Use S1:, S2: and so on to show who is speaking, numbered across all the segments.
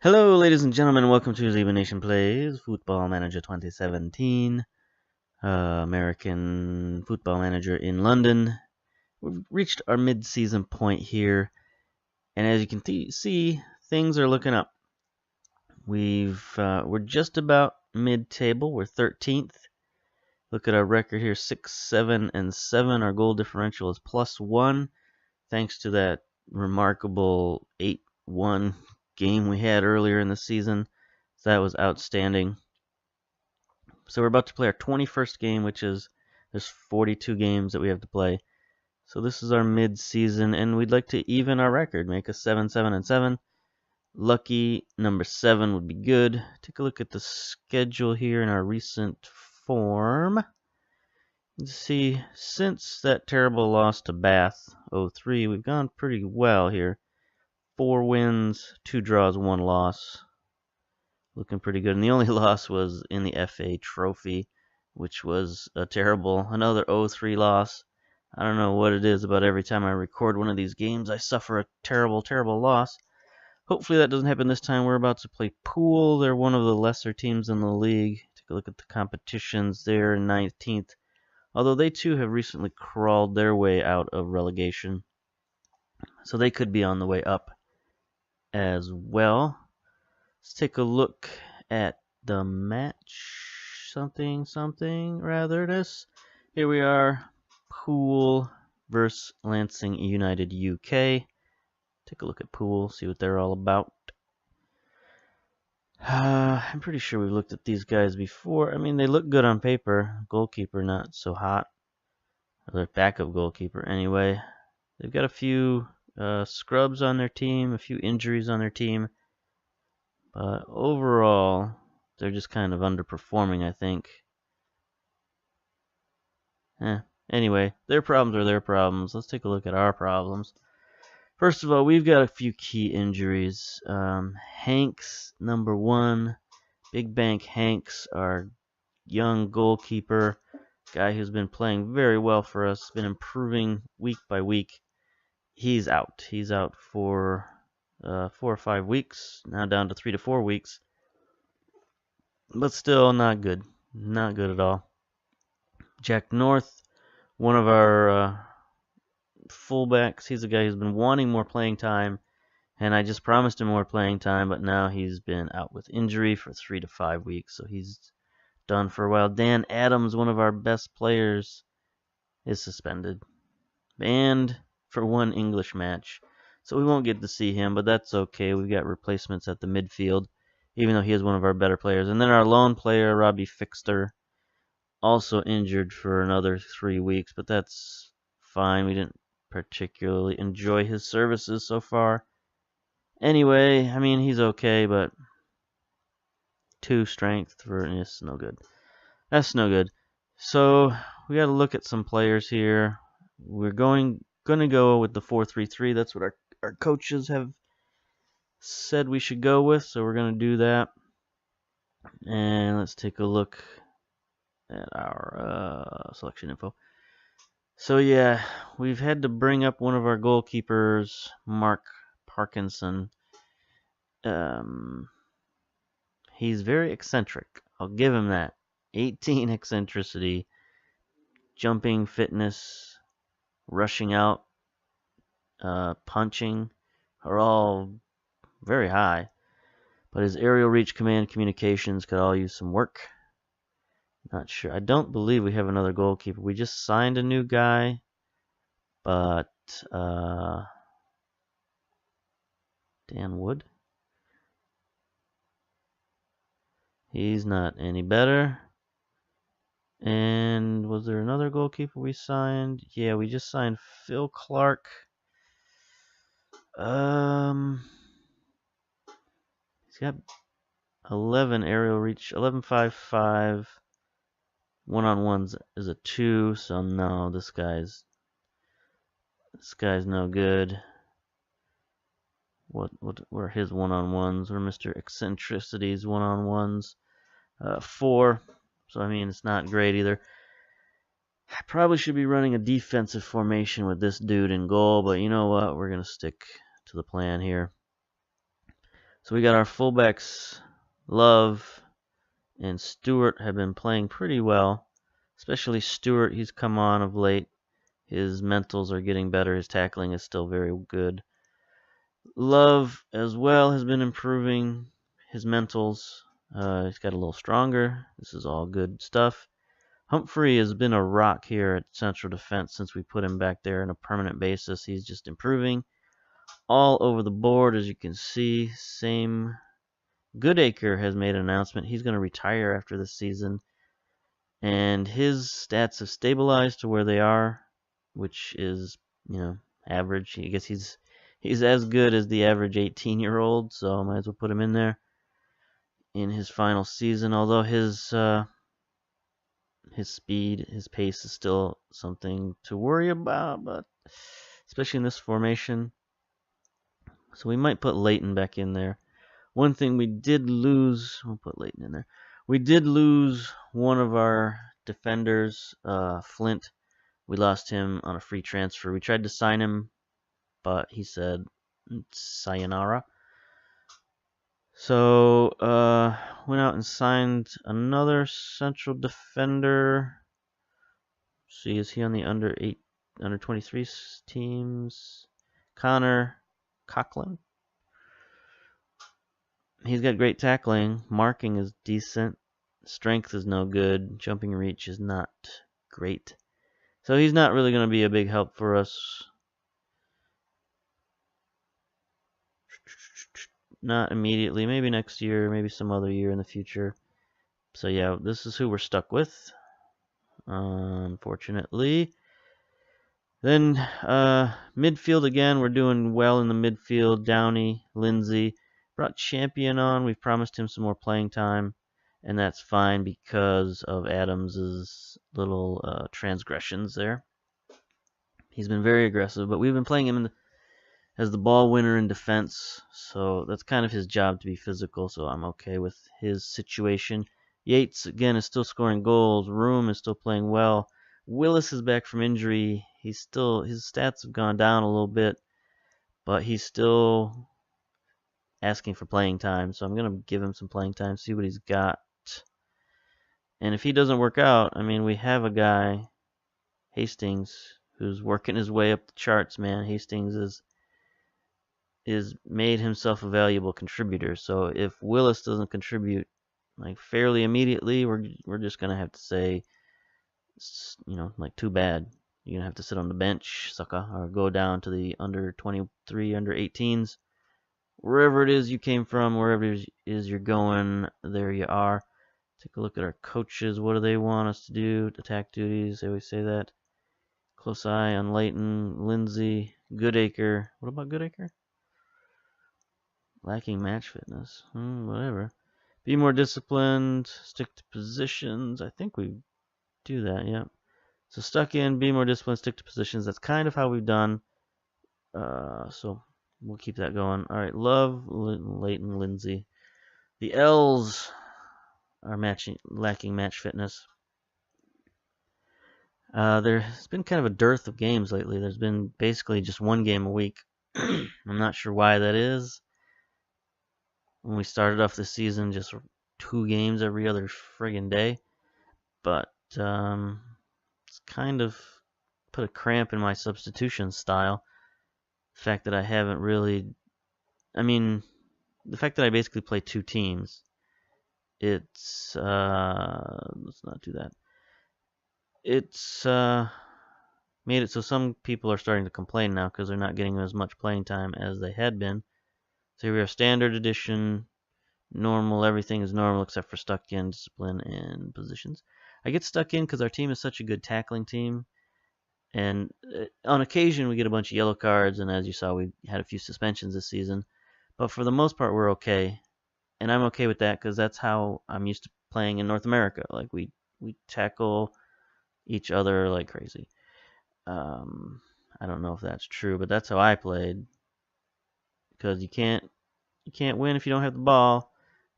S1: Hello, ladies and gentlemen. Welcome to Zeba Nation Plays Football Manager 2017, American Football Manager in London. We've reached our mid-season point here, and as you can see, things are looking up. We're just about mid-table. We're 13th. Look at our record here: 6, 7, and 7. Our goal differential is +1, thanks to that remarkable 8-1 game we had earlier in the season. So that was outstanding. So we're about to play our 21st game, which is, there's 42 games that we have to play. So this is our mid-season, and we'd like to even our record, make a 7, 7, and 7. Lucky number 7 would be good. Take a look at the schedule here in our recent form. You see, since that terrible loss to Bath 03, we've gone pretty well here. 4 wins, 2 draws, 1 loss. Looking pretty good. And the only loss was in the FA Trophy, which was another 0-3 loss. I don't know what it is about every time I record one of these games, I suffer a terrible, terrible loss. Hopefully that doesn't happen this time. We're about to play Poole. They're one of the lesser teams in the league. Take a look at the competitions. They're 19th. Although they too have recently crawled their way out of relegation. So they could be on the way up as well. Let's take a look at the match. Something, rather. Here we are. Poole versus Lancing United UK. Take a look at Poole, see what they're all about. I'm pretty sure we've looked at these guys before. I mean, they look good on paper. Goalkeeper not so hot. Or their backup goalkeeper, anyway. They've got a few scrubs on their team, a few injuries on their team. But overall, they're just kind of underperforming, I think. Anyway, their problems are their problems. Let's take a look at our problems. First of all, we've got a few key injuries. Hanks, number 1. Big Bank Hanks, our young goalkeeper, guy who's been playing very well for us, been improving week by week. He's out. He's out for 4 or 5 weeks, now down to 3 to 4 weeks. But still not good. Not good at all. Jack North, one of our fullbacks. He's a guy who's been wanting more playing time, and I just promised him more playing time, but now he's been out with injury for 3 to 5 weeks, so he's done for a while. Dan Adams, one of our best players, is suspended. Banned for 1 English match. So we won't get to see him, but that's okay. We've got replacements at the midfield, even though he is one of our better players. And then our lone player, Robbie Fixter, also injured for another 3 weeks, but that's fine. We didn't particularly enjoy his services so far. Anyway, I mean, he's okay, but 2 strength for it's no good. That's no good. So we got to look at some players here. We're going to go with the 4-3-3. That's what our coaches have said we should go with, so we're going to do that. And let's take a look at our selection info. So yeah, we've had to bring up one of our goalkeepers, Mark Parkinson. He's very eccentric. I'll give him that. 18 eccentricity, jumping fitness, rushing out, punching are all very high. But his aerial reach, command, communications could all use some work. Not sure. I don't believe we have another goalkeeper. We just signed a new guy, but Dan Wood. He's not any better. And was there another goalkeeper we signed? Yeah, we just signed Phil Clark. He's got 11 aerial reach, 11.55. One-on-ones is a 2, so no, this guy's no good. What are his one-on-ones? Or Mr. Eccentricity's one-on-ones? 4. So I mean, it's not great either. I probably should be running a defensive formation with this dude in goal, but you know what? We're gonna stick to the plan here. So we got our fullbacks, Love and Stewart have been playing pretty well. Especially Stewart, he's come on of late. His mentals are getting better. His tackling is still very good. Love as well has been improving his mentals. He's got a little stronger. This is all good stuff. Humphrey has been a rock here at Central Defense since we put him back there on a permanent basis. He's just improving all over the board, as you can see. Same. Goodacre has made an announcement. He's going to retire after this season. And his stats have stabilized to where they are, which is, average. I guess he's as good as the average 18-year-old, so I might as well put him in there in his final season. Although his speed, his pace is still something to worry about, but especially in this formation. So we might put Leighton back in there. One thing we did lose, we'll put Leighton in there. We did lose one of our defenders, Flint. We lost him on a free transfer. We tried to sign him, but he said sayonara. So went out and signed another central defender. See, is he on the under 23 teams? Connor Coughlin. He's got great tackling. Marking is decent. Strength is no good. Jumping reach is not great. So he's not really going to be a big help for us. Not immediately. Maybe next year. Maybe some other year in the future. So yeah, this is who we're stuck with. Unfortunately. Then midfield again. We're doing well in the midfield. Downey, Lindsay. Brought Champion on. We've promised him some more playing time. And that's fine because of Adams's little transgressions there. He's been very aggressive, but we've been playing him as the ball winner in defense, so that's kind of his job to be physical, so I'm okay with his situation. Yates, again, is still scoring goals. Room is still playing well. Willis is back from injury. His stats have gone down a little bit, but he's still asking for playing time, so I'm going to give him some playing time, see what he's got. And if he doesn't work out, I mean, we have a guy, Hastings, who's working his way up the charts, man. Hastings is made himself a valuable contributor. So if Willis doesn't contribute like fairly immediately, we're just gonna have to say, like, too bad. You're gonna have to sit on the bench, sucker, or go down to the under 23, under 18s, wherever it is you came from, wherever it is you're going. There you are. Take a look at our coaches. What do they want us to do? Attack duties. They always say that. Close eye on Leighton, Lindsay, Goodacre. What about Goodacre? Lacking match fitness. Whatever. Be more disciplined. Stick to positions. I think we do that, yeah. So stuck in, be more disciplined, stick to positions. That's kind of how we've done. So we'll keep that going. All right, Love, Leighton, Lindsay. The L's are lacking match fitness. There's been kind of a dearth of games lately. There's been basically just one game a week. I'm not sure why that is. When we started off the season, just 2 games every other friggin' day. But it's kind of put a cramp in my substitution style. The fact that I haven't really... the fact that I basically play 2 teams. It's... let's not do that. It's made it so some people are starting to complain now because they're not getting as much playing time as they had been. So here we have standard edition, normal, everything is normal except for stuck in, discipline, and positions. I get stuck in because our team is such a good tackling team, and on occasion we get a bunch of yellow cards, and as you saw, we had a few suspensions this season. But for the most part, we're okay, and I'm okay with that because that's how I'm used to playing in North America. Like we tackle each other like crazy. I don't know if that's true, but that's how I played. Because you can't win if you don't have the ball.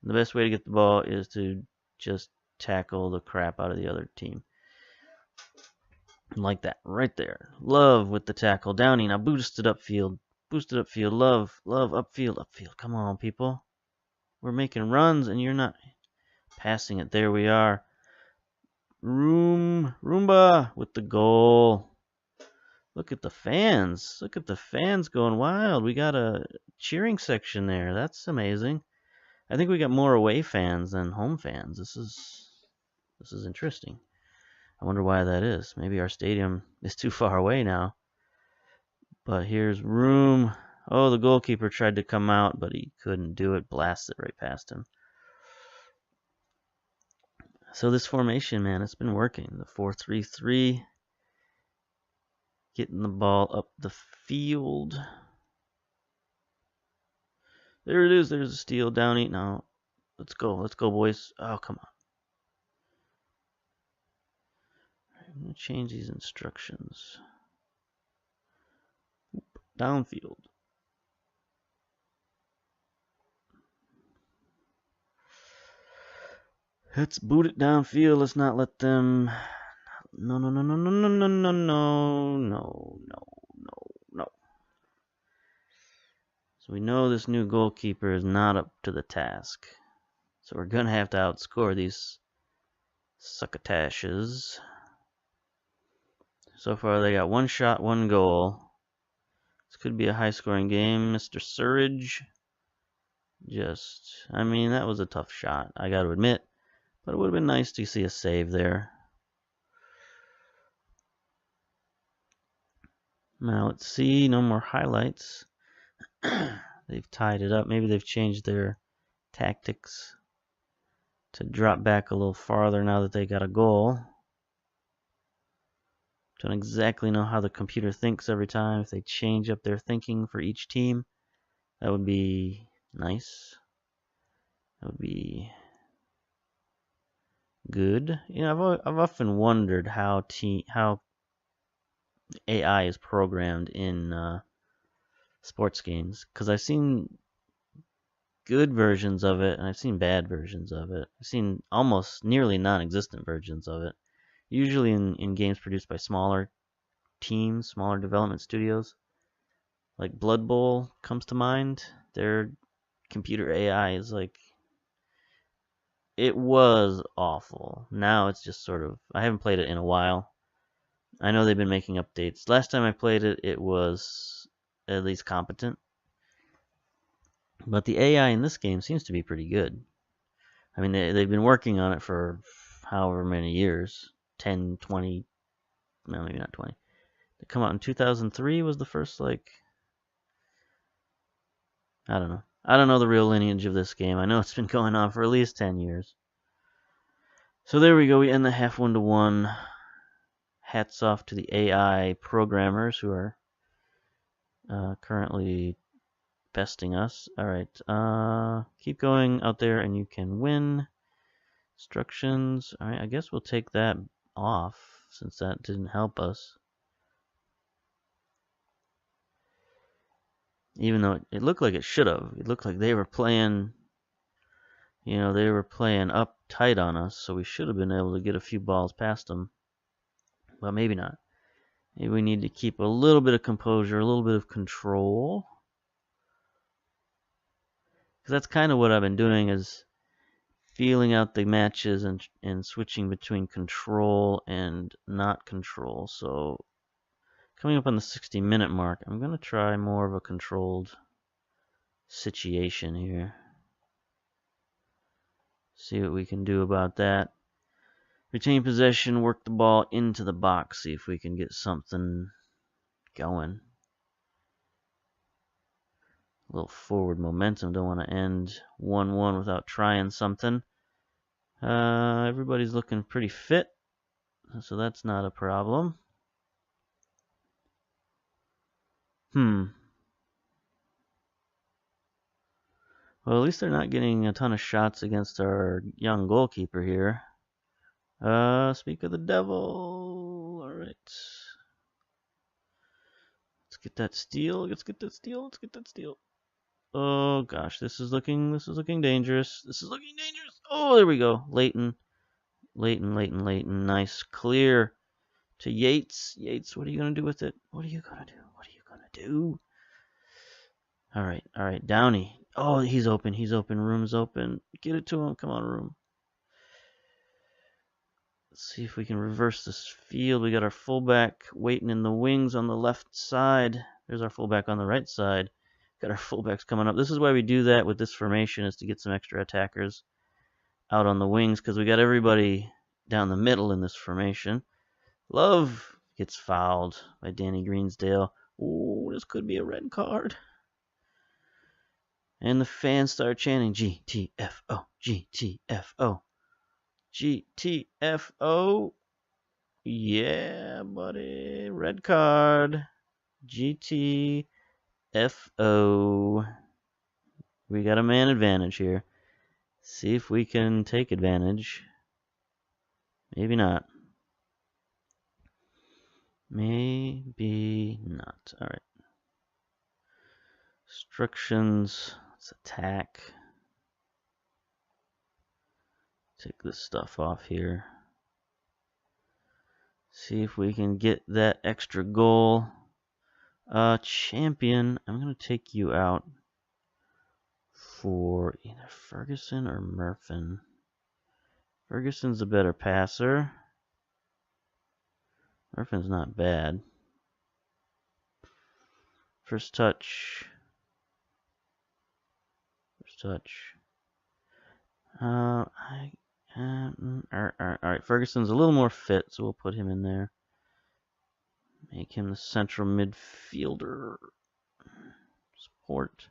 S1: And the best way to get the ball is to just tackle the crap out of the other team. Like that, right there. Love with the tackle. Downey now boosted upfield. Love upfield. Come on, people. We're making runs, and you're not passing it. There we are. Roomba with the goal. Look at the fans. Look at the fans going wild. We got a cheering section there. That's amazing. I think we got more away fans than home fans. This is interesting. I wonder why that is. Maybe our stadium is too far away now. But here's room. Oh, the goalkeeper tried to come out, but he couldn't do it. Blasted right past him. So this formation, man, it's been working. The 4-3-3. Getting the ball up the field. There it is. There's a steal. Downey. Now, let's go. Let's go, boys. Oh, come on. I'm going to change these instructions. Downfield. Let's boot it downfield. Let's not let them... No. So we know this new goalkeeper is not up to the task. So we're going to have to outscore these succotashes. So far they got 1 shot, 1 goal. This could be a high-scoring game. Mr. Surridge. I mean, that was a tough shot, I got to admit. But it would have been nice to see a save there. Now let's see, no more highlights. They've tied it up. Maybe they've changed their tactics to drop back a little farther now that they got a goal. Don't exactly know how the computer thinks every time. If they change up their thinking for each team, that would be nice. That would be good. You know, I've often wondered how AI is programmed in sports games, because I've seen good versions of it and I've seen bad versions of it. I've seen almost nearly non-existent versions of it. Usually in games produced by smaller teams, smaller development studios, like Blood Bowl comes to mind. Their computer AI is like, it was awful. Now it's just sort of, I haven't played it in a while. I know they've been making updates. Last time I played it, it was at least competent. But the AI in this game seems to be pretty good. I mean, they've been working on it for however many years. 10, 20, no, maybe not 20. They come out in 2003 was the first, like, I don't know. I don't know the real lineage of this game. I know it's been going on for at least 10 years. So there we go. We end the half 1-1. Hats off to the AI programmers who are currently besting us. Alright, keep going out there and you can win. Instructions. Alright, I guess we'll take that off since that didn't help us. Even though it looked like it should have. It looked like they were playing, you know, they were playing up tight on us, so we should have been able to get a few balls past them. But maybe not. Maybe we need to keep a little bit of composure, a little bit of control. Because that's kind of what I've been doing, is feeling out the matches and switching between control and not control. So coming up on the 60-minute mark, I'm going to try more of a controlled situation here. See what we can do about that. Retain possession, work the ball into the box, see if we can get something going. A little forward momentum, don't want to end 1-1 without trying something. Everybody's looking pretty fit, so that's not a problem. Well, at least they're not getting a ton of shots against our young goalkeeper here. Speak of the devil. Alright. Let's get that steal. Let's get that steal. Let's get that steal. Oh gosh, this is looking dangerous. This is looking dangerous. Oh, there we go. Leighton. Nice clear to Yates. Yates, what are you gonna do with it? What are you gonna do? What are you gonna do? Alright, Downey. Oh, he's open. He's open. Room's open. Get it to him. Come on, Room. Let's see if we can reverse this field. We got our fullback waiting in the wings on the left side. There's our fullback on the right side. Got our fullbacks coming up. This is why we do that with this formation, is to get some extra attackers out on the wings, because we got everybody down the middle in this formation. Love gets fouled by Danny Greensdale. Ooh, this could be a red card. And the fans start chanting GTFO, GTFO, GTFO. Yeah, buddy. Red card. GTFO. We got a man advantage here. See if we can take advantage. Maybe not. Maybe not. Alright. Instructions. Let's attack. Take this stuff off here. See if we can get that extra goal. Champion, I'm going to take you out for either Ferguson or Murphin. Ferguson's a better passer. Murphin's not bad. First touch. First touch. Alright, Ferguson's a little more fit, so we'll put him in there. Make him the central midfielder. Support.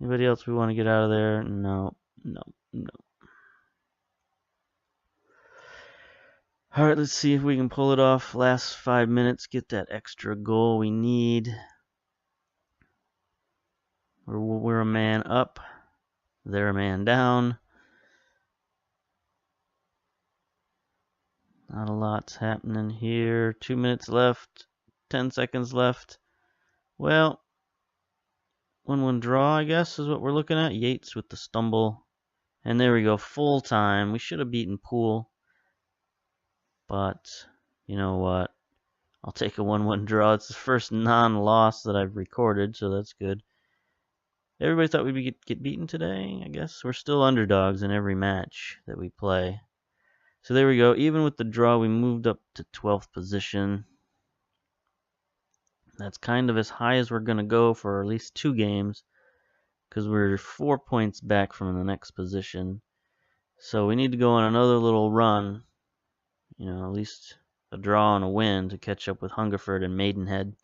S1: Anybody else we want to get out of there? No. Alright, let's see if we can pull it off. Last 5 minutes, get that extra goal we need. We're a man up. They're a man down. Not a lot's happening here. 2 minutes left. 10 seconds left. Well, 1-1 draw, I guess, is what we're looking at. Yates with the stumble. And there we go, full time. We should have beaten Poole. But, you know what? I'll take a 1-1 draw. It's the first non-loss that I've recorded, so that's good. Everybody thought we'd get beaten today, I guess. We're still underdogs in every match that we play. So there we go. Even with the draw, we moved up to 12th position. That's kind of as high as we're going to go for at least 2 games, because we're 4 points back from the next position. So we need to go on another little run, you know, at least a draw and a win to catch up with Hungerford and Maidenhead.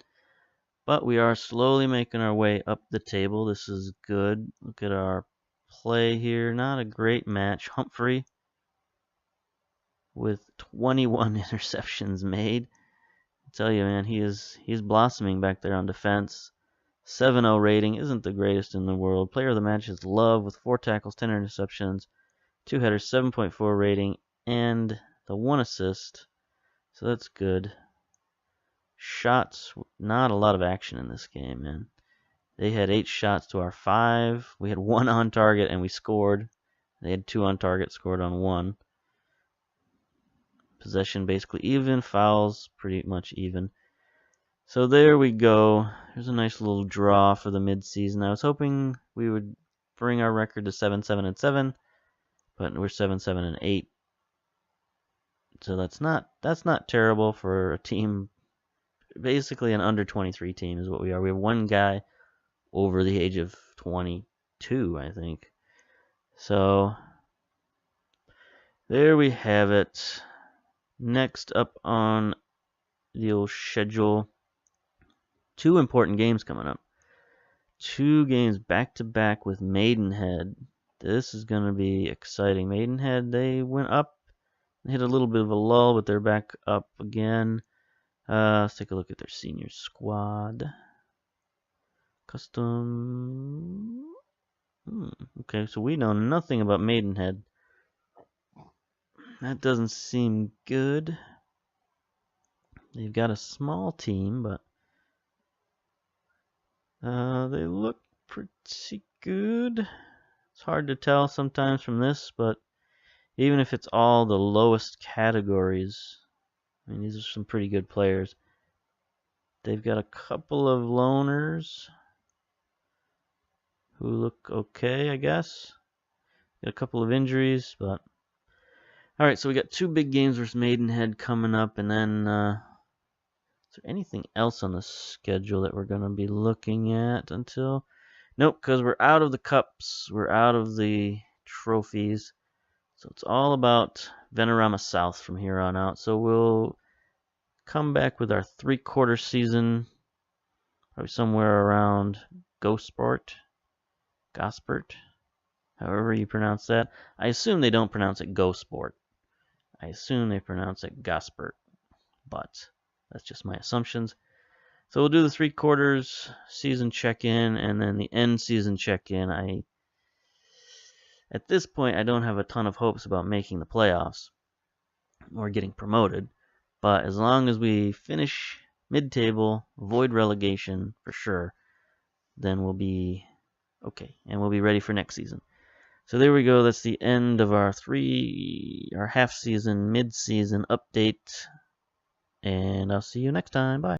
S1: But we are slowly making our way up the table. This is good. Look at our play here. Not a great match. Humphrey with 21 interceptions made. I tell you, man, he's blossoming back there on defense. 7.0 rating isn't the greatest in the world. Player of the match is Love with 4 tackles, 10 interceptions, 2 headers, 7.4 rating, and the 1 assist. So that's good. Shots, not a lot of action in this game, man. They had 8 shots to our 5. We had 1 on target and we scored. They had 2 on target, scored on 1. Possession basically even. Fouls pretty much even. So there we go. There's a nice little draw for the mid-season. I was hoping we would bring our record to 7-7-7, but we're 7-7-8. So that's not terrible for a team. Basically an under 23 team is what we are. We have 1 guy over the age of 22, I think. So there we have it. Next up on the old schedule, 2 important games coming up. 2 games back-to-back with Maidenhead. This is going to be exciting. Maidenhead, they went up. They hit a little bit of a lull, but they're back up again. Let's take a look at their senior squad. Custom. Okay, so we know nothing about Maidenhead. That doesn't seem good. They've got a small team, but they look pretty good. It's hard to tell sometimes from this, but even if it's all the lowest categories, I mean, these are some pretty good players. They've got a couple of loners who look okay, I guess. Got a couple of injuries, but all right. So we got 2 big games versus Maidenhead coming up, and then is there anything else on the schedule that we're gonna be looking at until? Nope, because we're out of the cups, we're out of the trophies, so it's all about Venorama South from here on out. So we'll come back with our 3/4 season, probably somewhere around Gosport, however you pronounce that. I assume they don't pronounce it Gosport. I assume they pronounce it Gosport, but that's just my assumptions. So we'll do the 3/4 season check-in and then the end season check-in. At this point, I don't have a ton of hopes about making the playoffs or getting promoted, but as long as we finish mid-table, avoid relegation for sure, then we'll be okay, and we'll be ready for next season. So there we go. That's the end of our half-season, mid-season update, and I'll see you next time. Bye.